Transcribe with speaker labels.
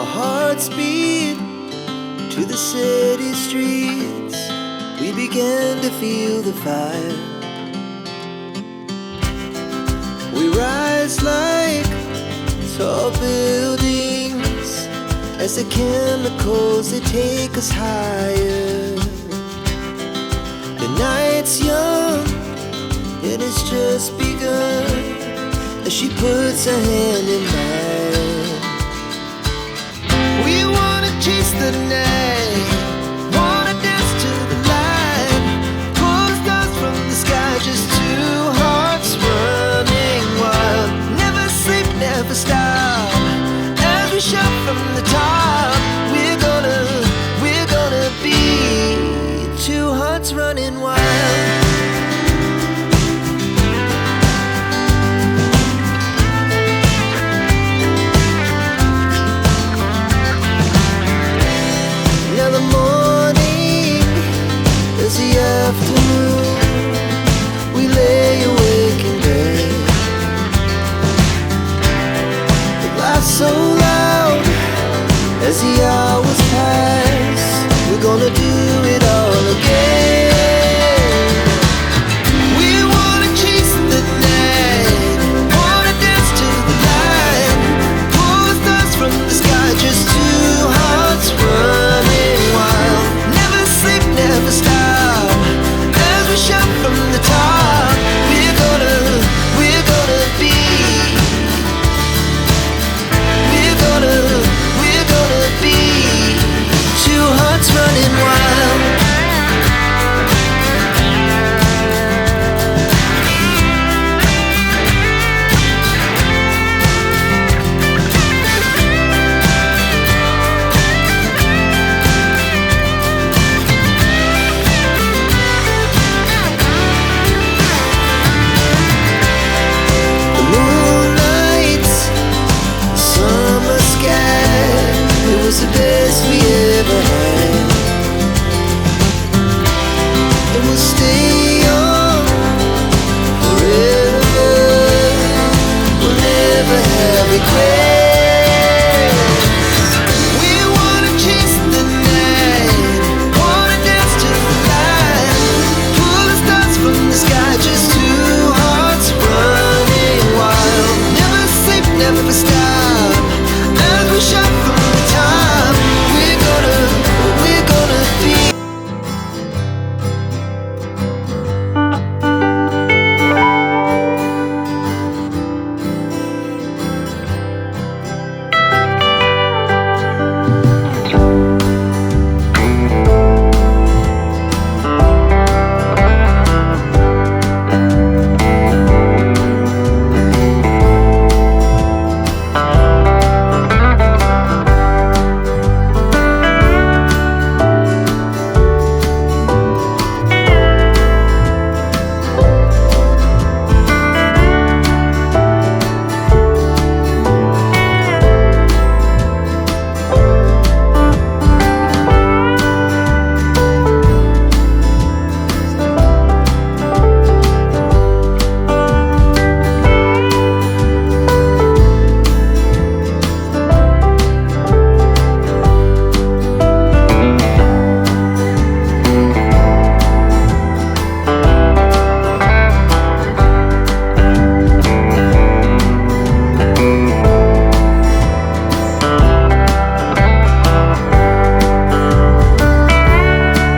Speaker 1: Our hearts beat to the city streets. We began to feel the fire. We rise like tall buildings as the chemicals, they take us higher. The night's young and it's just begun as she puts her hand in mine. We wanna chase the night, wanna dance to the light, pull the stars from the sky, just two hearts running wild. Never sleep, never stop, as we shout from the top. We're gonna be two hearts running wild. Now the morning is the afternoon. We lay awake in bed. The laughs so loud as the